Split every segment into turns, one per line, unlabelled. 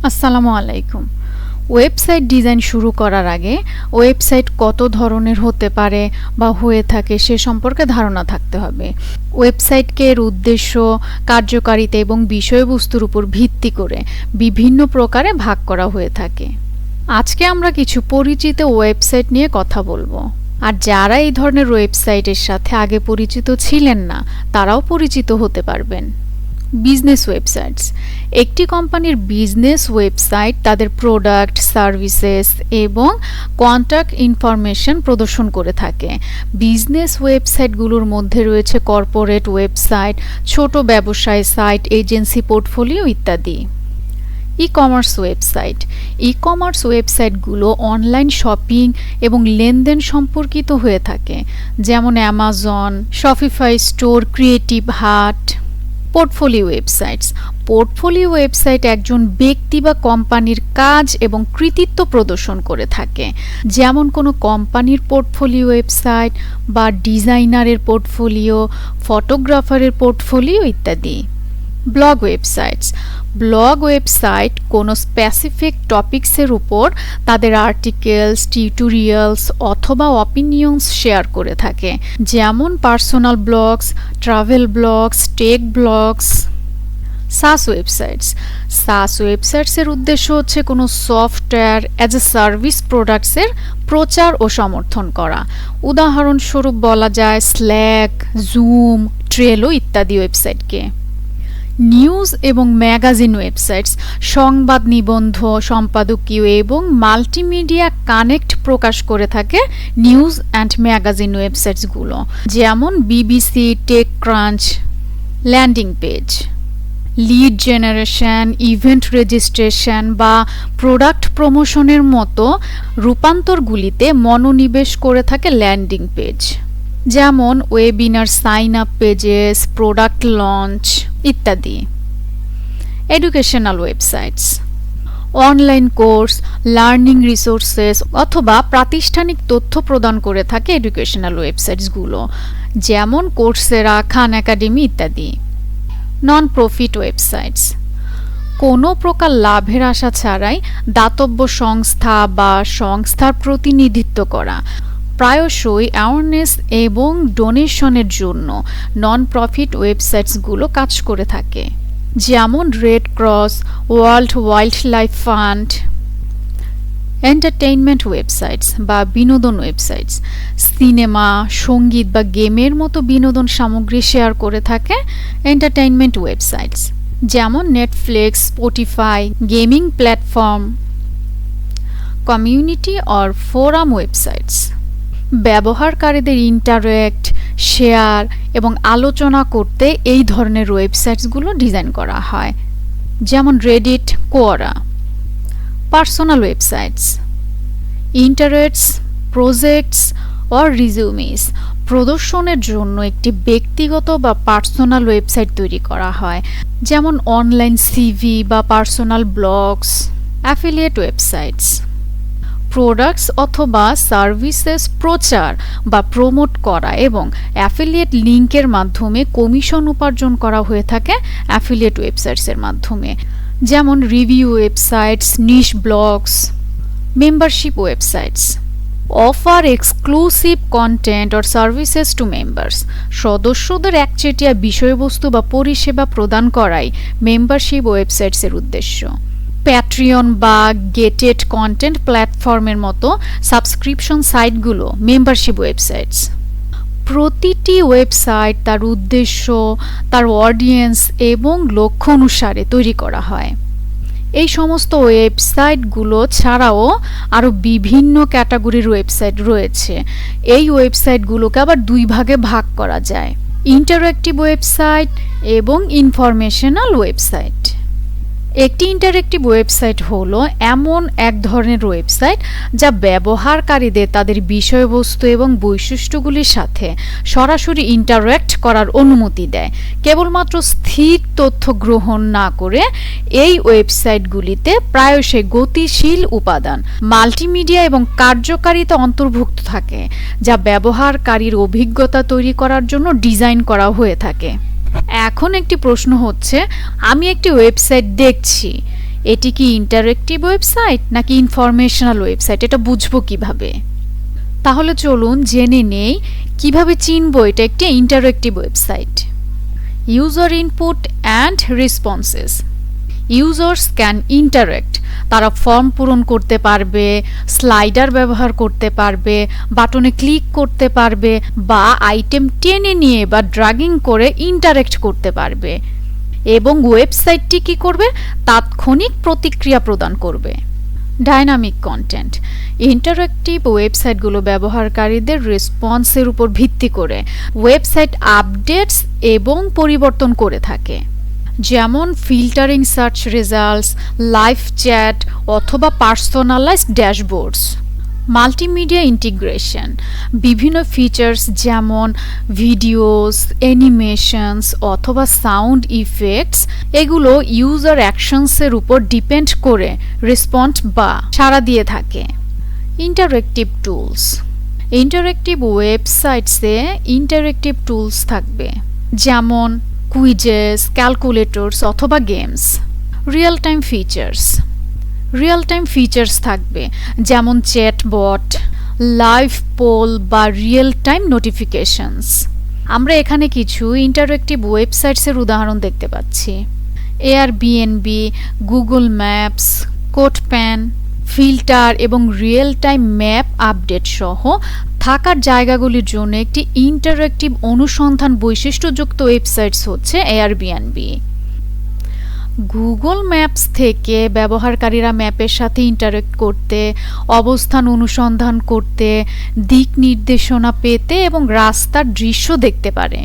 আসসালামু আলাইকুম। Website design শুরু করার আগে ওয়েবসাইট কত ধরনের হতে পারে বা হয়ে থাকে সে সম্পর্কে ধারণা থাকতে হবে। ওয়েবসাইটকে এর উদ্দেশ্য, কার্যকারিতা এবং বিষয়বস্তুর উপর ভিত্তি করে বিভিন্ন প্রকারে ভাগ করা হয়ে থাকে। আজকে আমরা কিছু পরিচিত ওয়েবসাইট নিয়ে কথা বলবো। আর যারা এই ধরনের ওয়েবসাইটের সাথে আগে পরিচিত ছিলেন না, তারাও পরিচিত হতে পারবেন। Business websites. একটি কোম্পানির বিজনেস ওয়েবসাইট তাদের প্রোডাক্ট, সার্ভিসেস এবং কন্ট্যাক্ট ইনফরমেশন প্রদর্শন করে থাকে। বিজনেস ওয়েবসাইটগুলোর মধ্যে রয়েছে কর্পোরেট ওয়েবসাইট, ছোট ব্যবসায় সাইট, এজেন্সি পোর্টফোলিও ইত্যাদি। E-commerce website. ই-কমার্স ওয়েবসাইটগুলো অনলাইন শপিং এবং লেনদেন সম্পর্কিত হয়ে থাকে, যেমন Amazon, Shopify store, creative hut. Portfolio websites. Portfolio website একজন ব্যক্তি বা কোম্পানির কাজ এবং কৃতিত্ব প্রদর্শন করে থাকে, যেমন কোনো কোম্পানির পোর্টফোলিও ওয়েবসাইট বা ডিজাইনারের পোর্টফোলিও, ফটোগ্রাফারের পোর্টফোলিও ইত্যাদি। Blog websites. ব্লগ ওয়েবসাইট কোনো স্পেসিফিক টপিকসের উপর তাদের আর্টিকেলস, টিউটোরিয়ালস অথবা অপিনিয়ন্স শেয়ার করে থাকে, যেমন personal blogs, travel blogs, tech blogs. SaaS websites. SaaS ওয়েবসাইটসের উদ্দেশ্য হচ্ছে কোনো সফটওয়্যার অ্যাজ এ সার্ভিস প্রোডাক্টসের প্রচার ও সমর্থন করা। উদাহরণস্বরূপ বলা যায় স্ল্যাক, জুম, ট্রেলো ইত্যাদি ওয়েবসাইটকে। নিউজ এবং ম্যাগাজিন ওয়েবসাইটস। সংবাদ, নিবন্ধ, সম্পাদকীয় এবং মাল্টিমিডিয়া কানেক্ট প্রকাশ করে থাকে নিউজ অ্যান্ড ম্যাগাজিন ওয়েবসাইটসগুলো, যেমন BBC, TechCrunch. Landing page. Lead generation, event registration বা প্রোডাক্ট প্রমোশনের মতো রূপান্তরগুলিতে মনোনিবেশ করে থাকে ল্যান্ডিং পেজ, যেমন webinar sign up pages, product launch ইত্যাদি। Educational websites. Online course, learning resources অথবা প্রাতিষ্ঠানিক তথ্য প্রদান করে থাকে এডুকেশনাল ওয়েবসাইটসগুলো, যেমন কোর্সেরা, খান একাডেমি ইত্যাদি। Non profit websites. কোনো প্রকার লাভের আশা ছাড়াই দাতব্য সংস্থা বা সংস্থার প্রতিনিধিত্ব করা, প্রায়শই অ্যাওয়ারনেস এবং ডোনেশনের জন্য নন প্রফিট ওয়েবসাইটসগুলো কাজ করে থাকে, যেমন red cross, world wild life fund. Entertainment websites বা বিনোদন ওয়েবসাইটস। সিনেমা, সঙ্গীত বা গেমের মতো বিনোদন সামগ্রী শেয়ার করে থাকে এন্টারটেইনমেন্ট ওয়েবসাইটস, যেমন Netflix, Spotify, gaming platform. Community or forum websites. ব্যবহারকারীদের ইন্টারঅ্যাক্ট, শেয়ার এবং আলোচনা করতে এই ধরনের ওয়েবসাইটসগুলো ডিজাইন করা হয়, যেমন Reddit, Quora. Personal websites. Interests, projects or resumes প্রদর্শনের জন্য একটি ব্যক্তিগত বা পার্সোনাল ওয়েবসাইট তৈরি করা হয়, যেমন অনলাইন সিভি বা personal blogs. Affiliate websites. Products অথবা সার্ভিসেস প্রচার বা প্রমোট করা এবং অ্যাফিলিয়েট লিঙ্কের মাধ্যমে কমিশন উপার্জন করা হয়ে থাকে অ্যাফিলিয়েট ওয়েবসাইটসের মাধ্যমে, যেমন review websites, niche blogs. Membership websites. Offer exclusive content or services to members. সদস্যদের একচেটিয়া বিষয়বস্তু বা পরিষেবা প্রদান করাই মেম্বারশিপ ওয়েবসাইটসের উদ্দেশ্য। প্যাট্রিয়ন বা গেটেড কন্টেন্ট প্ল্যাটফর্মের মতো সাবস্ক্রিপশন সাইটগুলো মেম্বারশিপ ওয়েবসাইটস। প্রতিটি ওয়েবসাইট তার উদ্দেশ্য, তার অডিয়েন্স এবং লক্ষ্য অনুসারে তৈরি করা হয়। এই সমস্ত ওয়েবসাইটগুলো ছাড়াও আরও বিভিন্ন ক্যাটাগরির ওয়েবসাইট রয়েছে। এই ওয়েবসাইটগুলোকে আবার দুই ভাগে ভাগ করা যায়: ইন্টারঅ্যাক্টিভ ওয়েবসাইট এবং ইনফরমেশনাল ওয়েবসাইট। একটি ইন্টারেক্টিভ ওয়েবসাইট হলো এমন এক ধরনের ওয়েবসাইট যা ব্যবহারকারীদের তাদের বিষয়বস্তু এবং বৈশিষ্ট্যগুলির সাথে সরাসরি ইন্টারঅ্যাক্ট করার অনুমতি দেয়, কেবলমাত্র স্থির তথ্য গ্রহণ না করে। এই ওয়েবসাইটগুলিতে প্রায়শই গতিশীল উপাদান, মাল্টিমিডিয়া এবং কার্যকারিতা অন্তর্ভুক্ত থাকে, যা ব্যবহারকারীর অভিজ্ঞতা তৈরি করার জন্য ডিজাইন করা হয়ে থাকে। এখন একটি প্রশ্ন হচ্ছে, আমি একটি ওয়েবসাইট দেখছি, এটি কি ইন্টারেক্টিভ ওয়েবসাইট নাকি ইনফরমেশনাল ওয়েবসাইট, এটা বুঝবো কিভাবে? তাহলে চলুন জেনে নেই কিভাবে চিনবো এটা একটি interactive website. User input and responses. Users can interact, তারা ফর্ম পূরণ করতে পারবে, স্লাইডার ব্যবহার করতে পারবে, বাটনে ক্লিক করতে পারবে বা আইটেম টেনে নিয়ে বা ড্রাগিং করে ইন্টারেক্ট করতে পারবে এবং ওয়েবসাইটটি কি করবে, তাৎক্ষণিক প্রতিক্রিয়া প্রদান করবে। Dynamic content. ইন্টারেক্টিভ ওয়েবসাইটগুলো ব্যবহারকারীদের রেসপন্সের উপর ভিত্তি করে ওয়েবসাইট আপডেটস এবং পরিবর্তন করে থাকে, যেমন filtering search results, live chat অথবা পার্সোনালাইজড ড্যাশবোর্ডস। Multimedia integration. বিভিন্ন ফিচার্স যেমন ভিডিওস, অ্যানিমেশনস অথবা সাউন্ড ইফেক্টস এগুলো ইউজার অ্যাকশনসের উপর ডিপেন্ড করে রেসপন্ড বা সাড়া দিয়ে থাকে। Interactive tools. ইন্টারেক্টিভ ওয়েবসাইটসে ইন্টারেক্টিভ টুলস থাকবে, যেমন কুইজেস, ক্যালকুলেটরস অথবা games. Real time features. Real time features থাকবে, যেমন চ্যাটবট, লাইভ পোল বা রিয়েল টাইম নোটিফিকেশনস। আমরা এখানে কিছু ইন্টারেক্টিভ ওয়েবসাইটসের উদাহরণ দেখতে পাচ্ছি। এয়ারবিএনবি, গুগল ম্যাপস, কোডপ্যান, ফিল্টার এবং রিয়েল টাইম ম্যাপ আপডেট সহ থাকার জায়গাগুলির জন্য একটি ইন্টারেক্টিভ অনুসন্ধান বৈশিষ্ট্যযুক্ত ওয়েবসাইটস হচ্ছে এয়ারবিএনবি। গুগল ম্যাপস থেকে ব্যবহারকারীরা ম্যাপের সাথে ইন্টারেক্ট করতে, অবস্থান অনুসন্ধান করতে, দিক নির্দেশনা পেতে এবং রাস্তার দৃশ্য দেখতে পারে।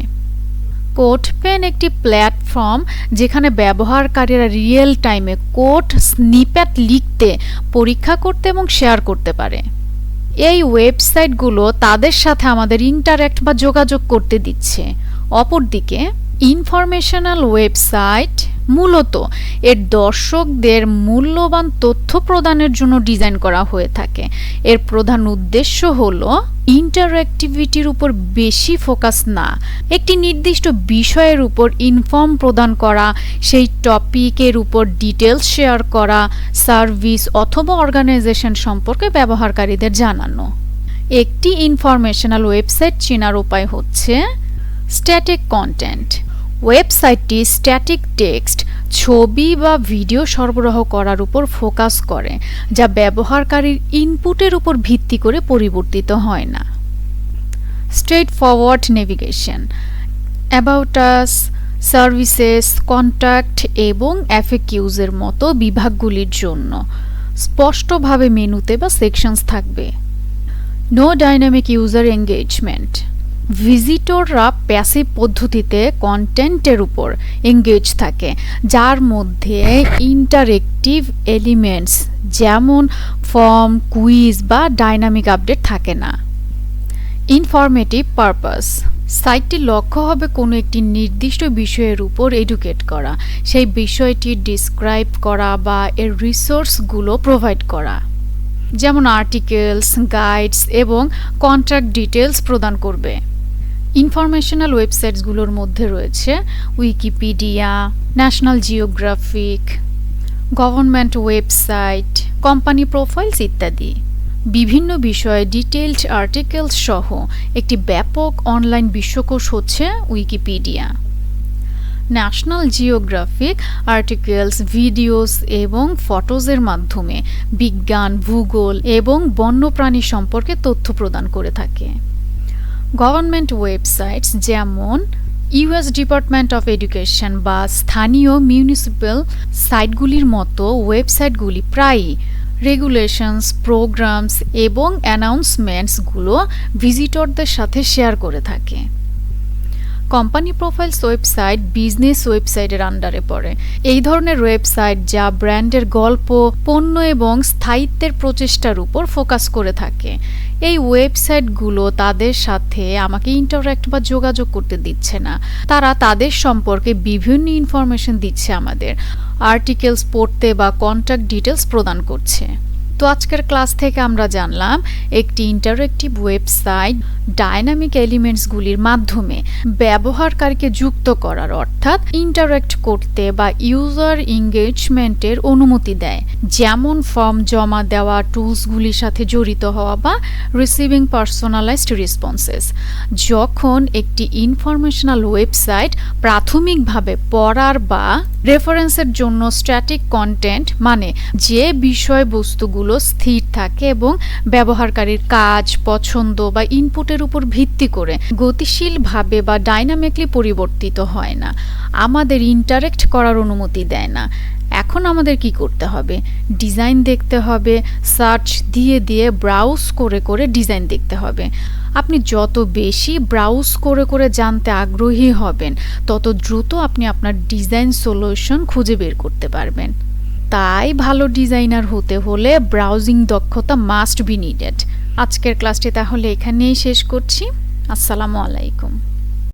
কোডপেন একটি প্ল্যাটফর্ম যেখানে ব্যবহারকারীরা রিয়েল টাইমে কোড স্নিপ্যাট লিখতে, পরীক্ষা করতে এবং শেয়ার করতে পারে। এই ওয়েবসাইটগুলো তাদের সাথে আমাদের ইন্টারেক্ট বা যোগাযোগ করতে দিচ্ছে। অপরদিকে ইনফরমেশনাল ওয়েবসাইট মূলত এর দর্শকদের মূল্যবান তথ্য প্রদানের জন্য ডিজাইন করা হয়ে থাকে। এর প্রধান উদ্দেশ্য হলো ইন্টারঅ্যাক্টিভিটির উপর বেশি ফোকাস না, একটি নির্দিষ্ট বিষয়ের উপর ইনফর্ম প্রদান করা, সেই টপিকের উপর ডিটেলস শেয়ার করা, সার্ভিস অথবা অর্গানাইজেশন সম্পর্কে ব্যবহারকারীদের জানানো। একটি ইনফরমেশনাল ওয়েবসাইট চেনার উপায় হচ্ছে স্ট্যাটিক কন্টেন্ট। ওয়েবসাইটটি স্ট্যাটিক টেক্সট, ছবি বা ভিডিও সরবরাহ করার উপর ফোকাস করে, যা ব্যবহারকারীর ইনপুটের উপর ভিত্তি করে পরিবর্তিত হয় না। Straight forward navigation. About us, services, contact এবং এফএকিউজের মতো বিভাগগুলির জন্য স্পষ্টভাবে মেনুতে বা সেকশনস থাকবে। No dynamic user engagement. ভিজিটররা প্যাসিভ পদ্ধতিতে কন্টেন্টের উপর এঙ্গেজ থাকে, যার মধ্যে ইন্টারেক্টিভ এলিমেন্টস যেমন ফর্ম, কুইজ বা ডাইনামিক আপডেট থাকে না। Informative purpose. সাইটটির লক্ষ্য হবে কোনো একটি নির্দিষ্ট বিষয়ের উপর এডুকেট করা, সেই বিষয়টি ডিসক্রাইব করা বা এর রিসোর্সগুলো প্রোভাইড করা, যেমন আর্টিকেলস, গাইডস এবং কন্ট্যাক্ট ডিটেলস প্রদান করবে। ইনফরমেশনাল ওয়েবসাইটসগুলোর মধ্যে রয়েছে Wikipedia, national geographic, government website, company profiles ইত্যাদি। বিভিন্ন বিষয়ে ডিটেইলড আর্টিকেলস সহ একটি ব্যাপক অনলাইন বিশ্বকোষ হচ্ছে Wikipedia. National geographic articles, videos এবং ফটোজের মাধ্যমে বিজ্ঞান, ভূগোল এবং বন্যপ্রাণী সম্পর্কে তথ্য প্রদান করে থাকে। গভর্নমেন্ট ওয়েবসাইটস যেমন ইউএস ডিপার্টমেন্ট অফ এডুকেশন বা স্থানীয় মিউনিসিপ্যাল সাইটগুলির মতো ওয়েবসাইটগুলি প্রায়ই রেগুলেশনস, প্রোগ্রামস এবং অ্যানাউন্সমেন্টসগুলো ভিজিটরদের সাথে শেয়ার করে থাকে। কোম্পানি প্রোফাইলস ওয়েবসাইট বিজনেস ওয়েবসাইটের আন্ডারে পড়ে। এই ধরনের ওয়েবসাইট যা ব্র্যান্ডের গল্প, পণ্য এবং স্থায়িত্বের প্রচেষ্টার উপর ফোকাস করে থাকে। এই ওয়েবসাইটগুলো তাদের সাথে আমাকে ইন্টারঅ্যাক্ট বা যোগাযোগ করতে দিচ্ছে না, তারা তাদের সম্পর্কে বিভিন্ন ইনফরমেশন দিচ্ছে, আমাদের আর্টিকেলস পড়তে বা কন্ট্যাক্ট ডিটেলস প্রদান করছে। তো আজকের ক্লাস থেকে আমরা জানলাম একটি ইন্টারঅ্যাক্টিভ ওয়েবসাইট ডাইনামিক এলিমেন্টসগুলির মাধ্যমে ব্যবহারকারীকে যুক্ত করার অর্থাৎ ইন্টারঅ্যাক্ট করতে বা ইউজার এঙ্গেজমেন্টের অনুমতি দেয়, যেমন ফর্ম জমা দেওয়া, টুলসগুলির সাথে জড়িত হওয়া বা রিসিভিং পার্সোনালাইজড রেসপন্সেস। যখন একটি ইনফরমেশনাল ওয়েবসাইট প্রাথমিকভাবে পড়ার বা রেফারেন্সের জন্য স্ট্যাটিক কন্টেন্ট মানে যে বিষয়বস্তুগুলো স্থির থাকে এবং ব্যবহারকারীর কাজ, পছন্দ বা ইনপুটের উপর ভিত্তি করে গতিশীলভাবে বা ডাইনামিকলি পরিবর্তিত হয় না, আমাদের ইন্টারেক্ট করার অনুমতি দেয় না। এখন আমাদের কি করতে হবে? ডিজাইন দেখতে হবে, সার্চ দিয়ে দিয়ে ব্রাউজ করে করে ডিজাইন দেখতে হবে। আপনি যত বেশি ব্রাউজ করে করে জানতে আগ্রহী হবেন, তত দ্রুত আপনি আপনার ডিজাইন সলিউশন খুঁজে বের করতে পারবেন। তাই ভালো ডিজাইনার হতে হলে ব্রাউজিং দক্ষতা মাস্ট বি নিডেড। আজকের ক্লাসটি তাহলে এখানেই শেষ করছি। আসসালামু আলাইকুম।